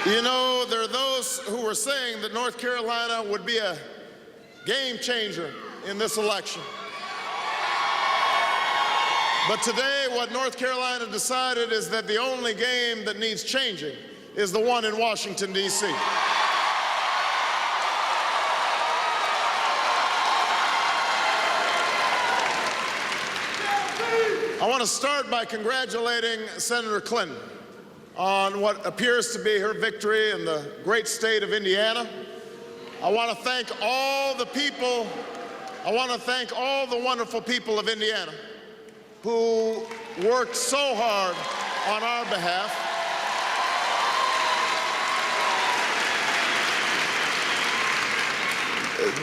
You know, there are those who were saying that North Carolina would be a game changer in this election. But today, what North Carolina decided is that the only game that needs changing is the one in Washington, D.C. I want to start by congratulating Senator Clinton on what appears to be her victory in the great state of Indiana. I want to thank all the people, I want to thank all the wonderful people of Indiana who worked so hard on our behalf.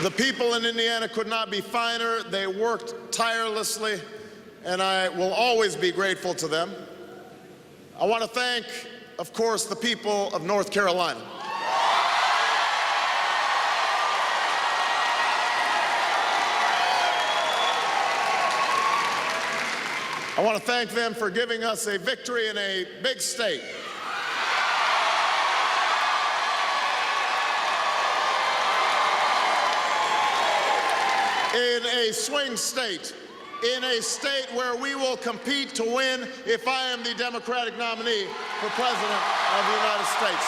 The people in Indiana could not be finer. They worked tirelessly, and I will always be grateful to them. I want to thank, of course, the people of North Carolina. I want to thank them for giving us a victory in a big state. In a swing state, in a state where we will compete to win if I am the Democratic nominee for President of the United States.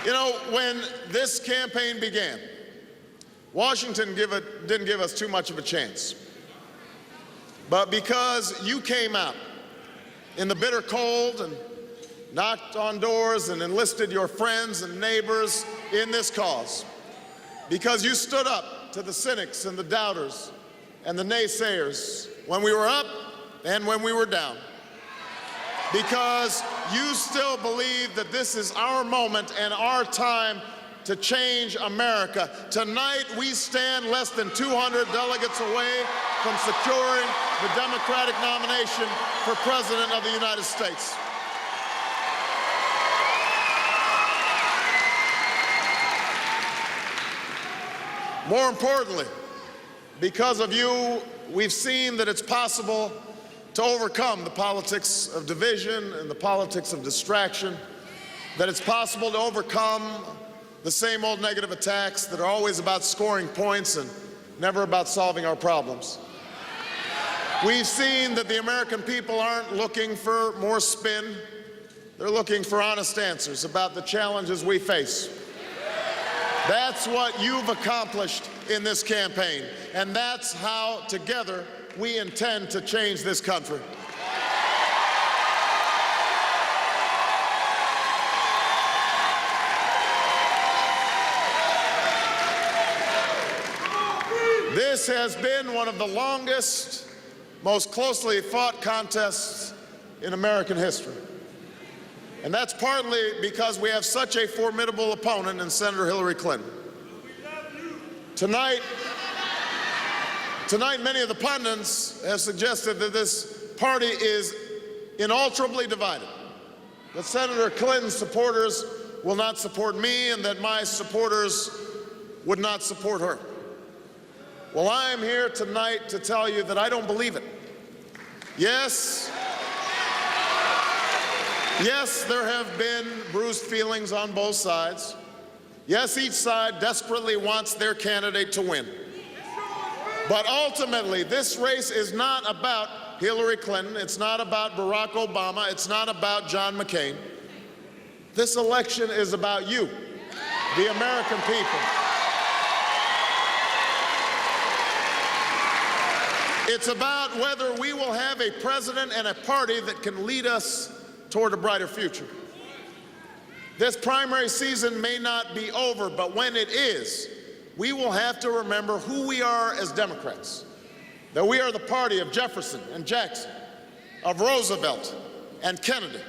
You know, when this campaign began, Washington didn't give us too much of a chance. But because you came out in the bitter cold and knocked on doors and enlisted your friends and neighbors in this cause, because you stood up to the cynics and the doubters and the naysayers when we were up and when we were down, because you still believe that this is our moment and our time to change America. Tonight, we stand less than 200 delegates away from securing the Democratic nomination for President of the United States. More importantly, because of you, we've seen that it's possible to overcome the politics of division and the politics of distraction, that it's possible to overcome the same old negative attacks that are always about scoring points and never about solving our problems. We've seen that the American people aren't looking for more spin. They're looking for honest answers about the challenges we face. That's what you've accomplished in this campaign, and that's how, together, we intend to change this country. This has been one of the longest, most closely fought contests in American history. And that's partly because we have such a formidable opponent in Senator Hillary Clinton. Tonight, many of the pundits have suggested that this party is inalterably divided, that Senator Clinton's supporters will not support me and that my supporters would not support her. Well, I am here tonight to tell you that I don't believe it. Yes, there have been bruised feelings on both sides. Yes, each side desperately wants their candidate to win. But ultimately, this race is not about Hillary Clinton. It's not about Barack Obama. It's not about John McCain. This election is about you, the American people. It's about whether we will have a president and a party that can lead us toward a brighter future. This primary season may not be over, but when it is, we will have to remember who we are as Democrats, that we are the party of Jefferson and Jackson, of Roosevelt and Kennedy,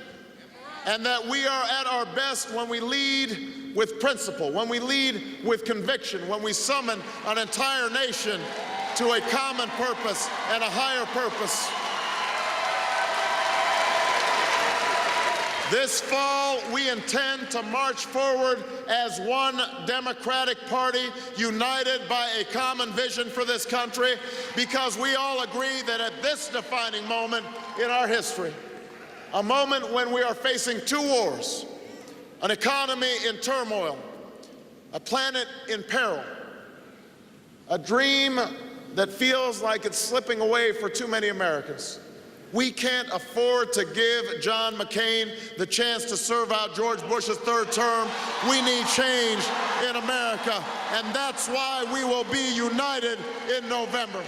and that we are at our best when we lead with principle, when we lead with conviction, when we summon an entire nation to a common purpose and a higher purpose. This fall, we intend to march forward as one Democratic Party, united by a common vision for this country, because we all agree that at this defining moment in our history, a moment when we are facing two wars, an economy in turmoil, a planet in peril, a dream that feels like it's slipping away for too many Americans. We can't afford to give John McCain the chance to serve out George Bush's third term. We need change in America, and that's why we will be united in November.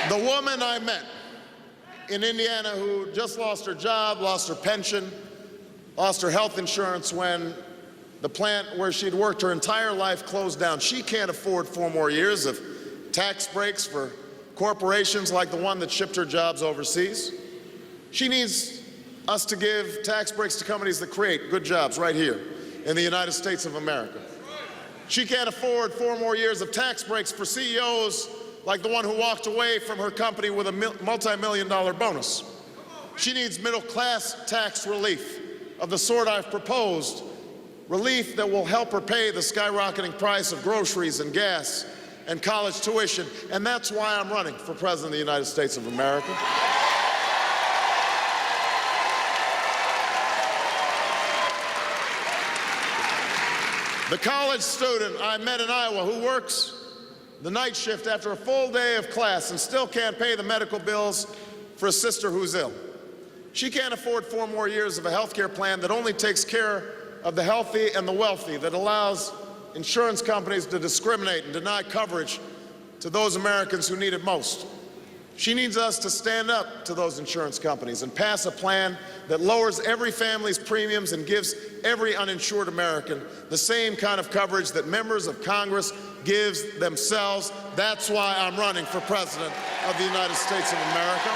The woman I met in Indiana who just lost her job, lost her pension, lost her health insurance when the plant where she'd worked her entire life closed down. She can't afford 4 more years of tax breaks for corporations like the one that shipped her jobs overseas. She needs us to give tax breaks to companies that create good jobs right here in the United States of America. She can't afford 4 more years of tax breaks for CEOs like the one who walked away from her company with a multi-million-dollar bonus. She needs middle-class tax relief of the sort I've proposed, relief that will help her pay the skyrocketing price of groceries and gas and college tuition, and that's why I'm running for President of the United States of America. The college student I met in Iowa who works the night shift after a full day of class and still can't pay the medical bills for a sister who's ill. She can't afford 4 more years of a health care plan that only takes care of the healthy and the wealthy, that allows insurance companies to discriminate and deny coverage to those Americans who need it most. She needs us to stand up to those insurance companies and pass a plan that lowers every family's premiums and gives every uninsured American the same kind of coverage that members of Congress gives themselves. That's why I'm running for President of the United States of America.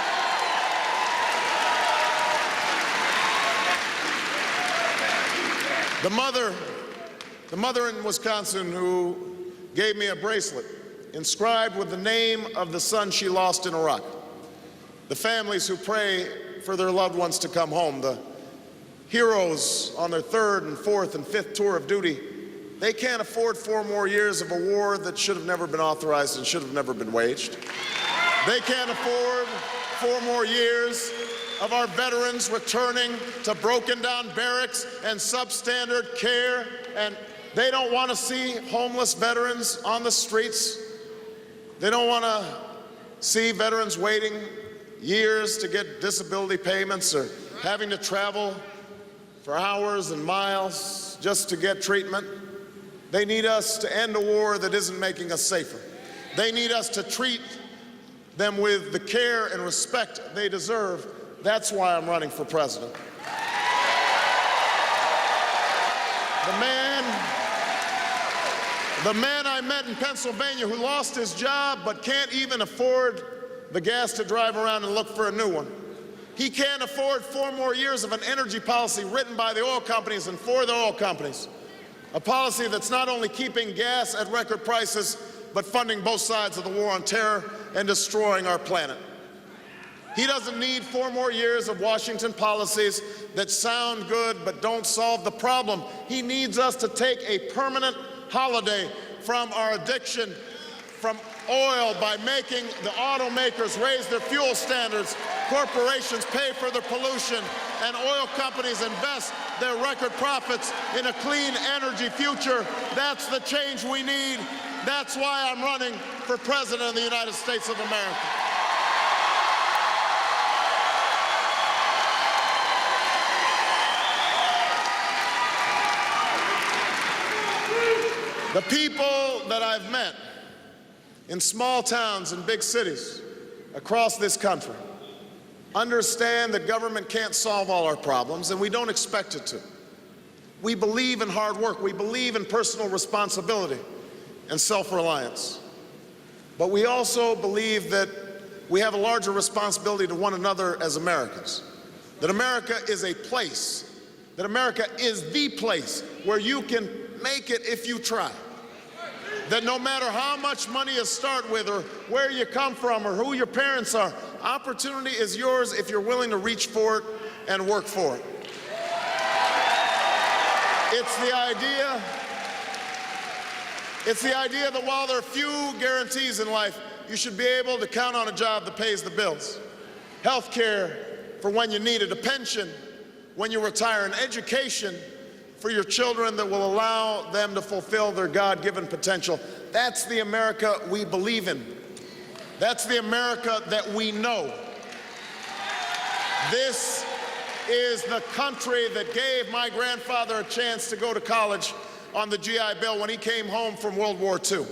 The mother in Wisconsin who gave me a bracelet inscribed with the name of the son she lost in Iraq. The families who pray for their loved ones to come home, the heroes on their 3rd and 4th and 5th tour of duty, they can't afford 4 more years of a war that should have never been authorized and should have never been waged. They can't afford 4 more years of our veterans returning to broken down barracks and substandard care, and they don't want to see homeless veterans on the streets. They don't want to see veterans waiting years to get disability payments or having to travel for hours and miles just to get treatment. They need us to end a war that isn't making us safer. They need us to treat them with the care and respect they deserve. That's why I'm running for president. The man I met in Pennsylvania who lost his job but can't even afford the gas to drive around and look for a new one. He can't afford 4 more years of an energy policy written by the oil companies and for the oil companies. A policy that's not only keeping gas at record prices, but funding both sides of the war on terror and destroying our planet. He doesn't need 4 more years of Washington policies that sound good but don't solve the problem. He needs us to take a permanent holiday from our addiction from oil by making the automakers raise their fuel standards, corporations pay for their pollution, and oil companies invest their record profits in a clean energy future. That's the change we need. That's why I'm running for President of the United States of America. The people that I've met in small towns and big cities across this country understand that government can't solve all our problems, and we don't expect it to. We believe in hard work. We believe in personal responsibility and self-reliance. But we also believe that we have a larger responsibility to one another as Americans. That America is a place, that America is the place where you can make it if you try. That no matter how much money you start with or where you come from or who your parents are, opportunity is yours if you're willing to reach for it and work for it. It's the idea that while there are few guarantees in life, you should be able to count on a job that pays the bills. Health care for when you need it, a pension when you retire, an education for your children that will allow them to fulfill their God-given potential. That's the America we believe in. That's the America that we know. This is the country that gave my grandfather a chance to go to college on the GI Bill when he came home from World War II.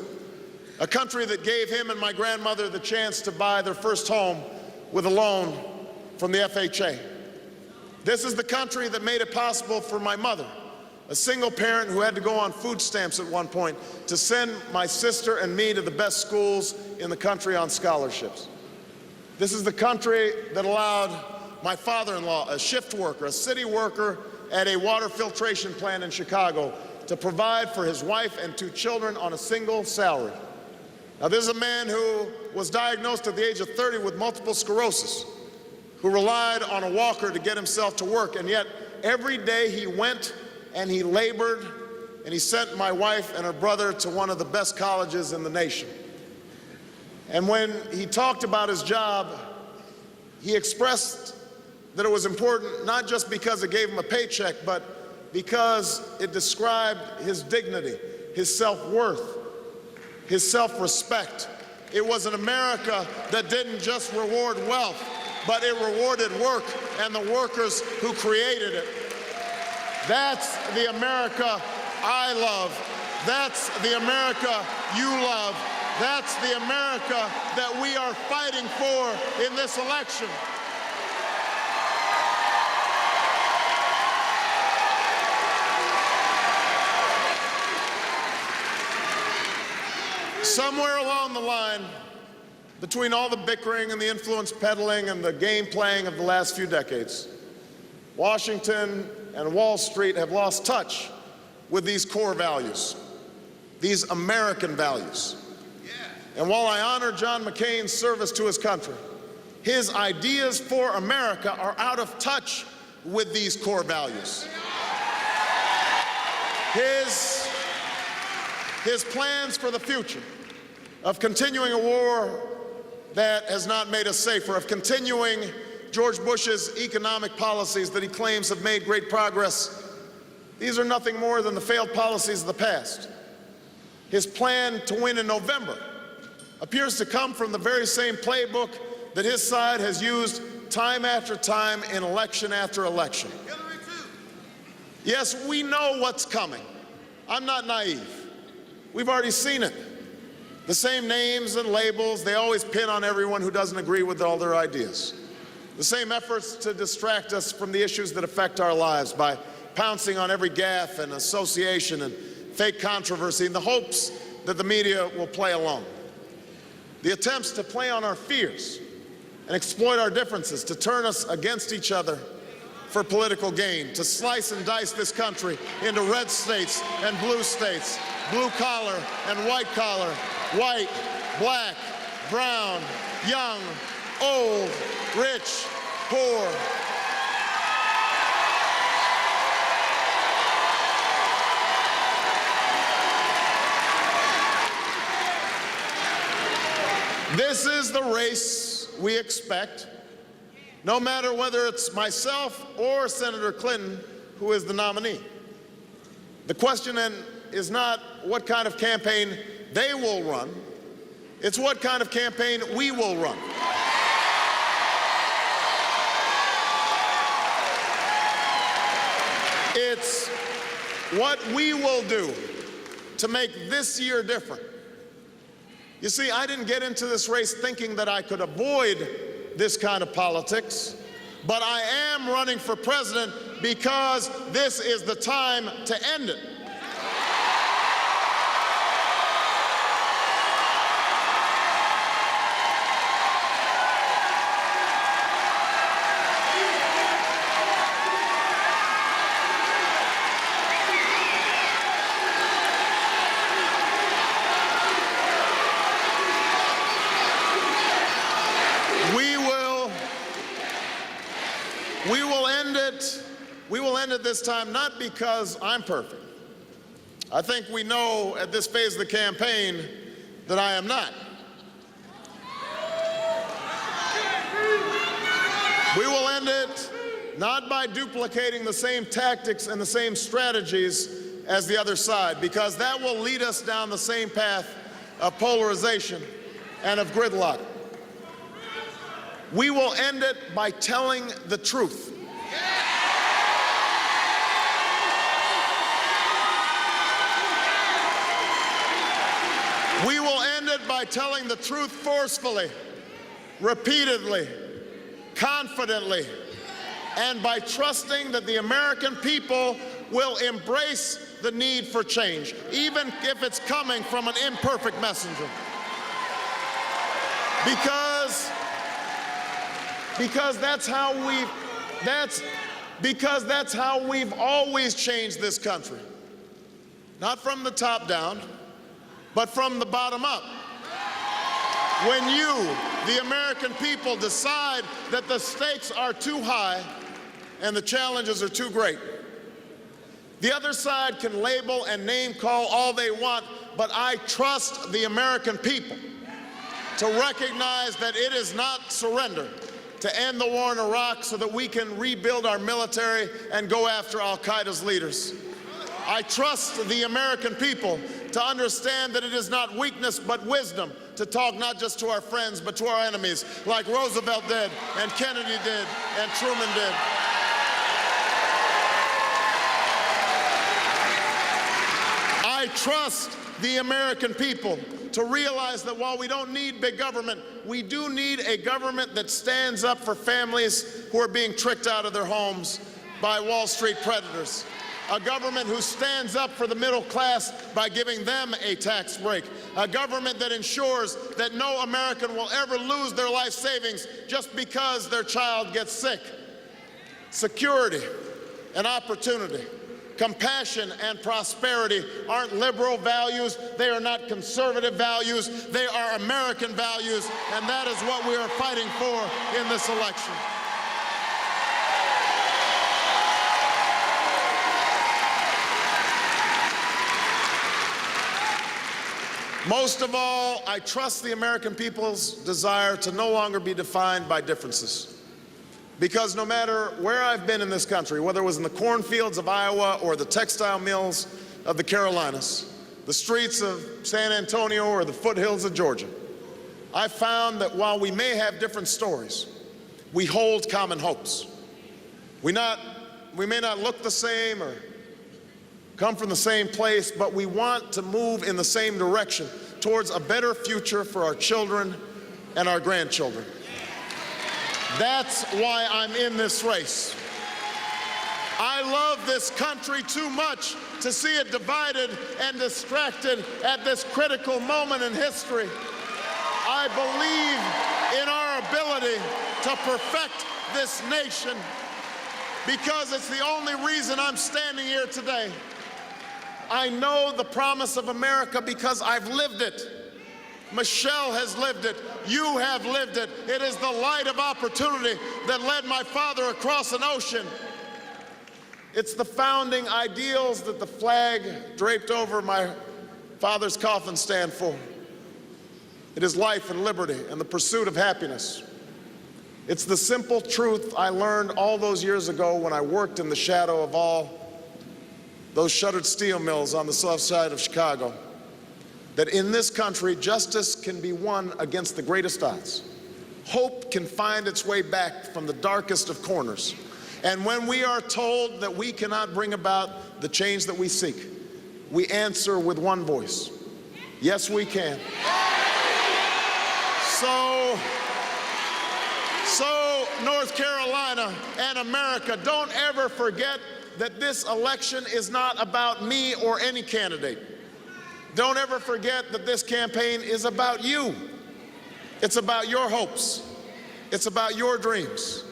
A country that gave him and my grandmother the chance to buy their first home with a loan from the FHA. This is the country that made it possible for my mother, a single parent who had to go on food stamps at one point, to send my sister and me to the best schools in the country on scholarships. This is the country that allowed my father-in-law, a shift worker, a city worker at a water filtration plant in Chicago, to provide for his wife and 2 children on a single salary. Now, this is a man who was diagnosed at the age of 30 with multiple sclerosis, who relied on a walker to get himself to work, and yet every day he went and he labored, and he sent my wife and her brother to one of the best colleges in the nation. And when he talked about his job, he expressed that it was important not just because it gave him a paycheck, but because it described his dignity, his self-worth, his self-respect. It was an America that didn't just reward wealth, but it rewarded work and the workers who created it. That's the America I love. That's the America you love. That's the America that we are fighting for in this election. Somewhere along the line, between all the bickering and the influence peddling and the game playing of the last few decades, Washington and Wall Street have lost touch with these core values, these American values. And while I honor John McCain's service to his country, his ideas for America are out of touch with these core values. His plans for the future of continuing a war that has not made us safer, of continuing George Bush's economic policies that he claims have made great progress, these are nothing more than the failed policies of the past. His plan to win in November appears to come from the very same playbook that his side has used time after time in election after election. Yes, we know what's coming. I'm not naive. We've already seen it. The same names and labels they always pin on everyone who doesn't agree with all their ideas. The same efforts to distract us from the issues that affect our lives by pouncing on every gaffe and association and fake controversy in the hopes that the media will play along. The attempts to play on our fears and exploit our differences, to turn us against each other for political gain, to slice and dice this country into red states and blue states, blue collar and white collar, white, black, brown, young, old, rich, poor. This is the race we expect, no matter whether it's myself or Senator Clinton who is the nominee. The question then is not what kind of campaign they will run, it's what kind of campaign we will run. It's what we will do to make this year different. You see, I didn't get into this race thinking that I could avoid this kind of politics, but I am running for president because this is the time to end it. it this time not because I'm perfect. I think we know at this phase of the campaign that I am not. We will end it not by duplicating the same tactics and the same strategies as the other side, because that will lead us down the same path of polarization and of gridlock. We will end it by telling the truth. We will end it by telling the truth forcefully, repeatedly, confidently, and by trusting that the American people will embrace the need for change, even if it's coming from an imperfect messenger. Because that's how we've always changed this country. Not from the top down, but from the bottom up. When you, the American people, decide that the stakes are too high and the challenges are too great, the other side can label and name call all they want, but I trust the American people to recognize that it is not surrender to end the war in Iraq so that we can rebuild our military and go after al-Qaeda's leaders. I trust the American people to understand that it is not weakness but wisdom to talk not just to our friends but to our enemies, like Roosevelt did and Kennedy did and Truman did. I trust the American people to realize that while we don't need big government, we do need a government that stands up for families who are being tricked out of their homes by Wall Street predators. A government who stands up for the middle class by giving them a tax break. A government that ensures that no American will ever lose their life savings just because their child gets sick. Security and opportunity, compassion and prosperity aren't liberal values, they are not conservative values, they are American values, and that is what we are fighting for in this election. Most of all, I trust the American people's desire to no longer be defined by differences. Because no matter where I've been in this country, whether it was in the cornfields of Iowa or the textile mills of the Carolinas, the streets of San Antonio or the foothills of Georgia, I found that while we may have different stories, we hold common hopes. We may not look the same or come from the same place, but we want to move in the same direction towards a better future for our children and our grandchildren. That's why I'm in this race. I love this country too much to see it divided and distracted at this critical moment in history. I believe in our ability to perfect this nation because it's the only reason I'm standing here today. I know the promise of America because I've lived it. Michelle has lived it. You have lived it. It is the light of opportunity that led my father across an ocean. It's the founding ideals that the flag draped over my father's coffin stand for. It is life and liberty and the pursuit of happiness. It's the simple truth I learned all those years ago when I worked in the shadow of all those shuttered steel mills on the south side of Chicago, that in this country, justice can be won against the greatest odds. Hope can find its way back from the darkest of corners. And when we are told that we cannot bring about the change that we seek, we answer with one voice. Yes, we can. So North Carolina and America, don't ever forget that this election is not about me or any candidate. Don't ever forget that this campaign is about you. It's about your hopes. It's about your dreams.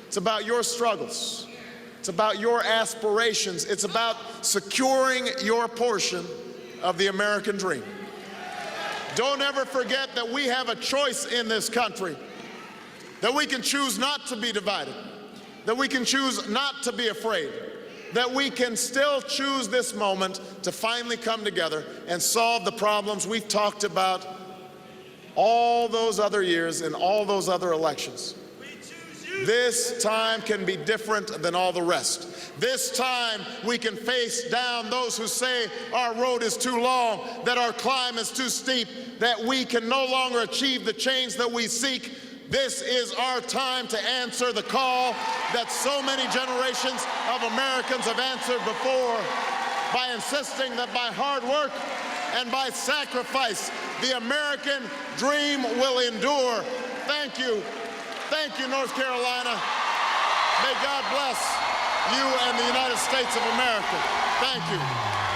It's about your struggles. It's about your aspirations. It's about securing your portion of the American dream. Don't ever forget that we have a choice in this country, that we can choose not to be divided, that we can choose not to be afraid, that we can still choose this moment to finally come together and solve the problems we've talked about all those other years and all those other elections. This time can be different than all the rest. This time we can face down those who say our road is too long, that our climb is too steep, that we can no longer achieve the change that we seek. This is our time to answer the call that so many generations of Americans have answered before by insisting that by hard work and by sacrifice, the American dream will endure. Thank you. Thank you, North Carolina. May God bless you and the United States of America. Thank you.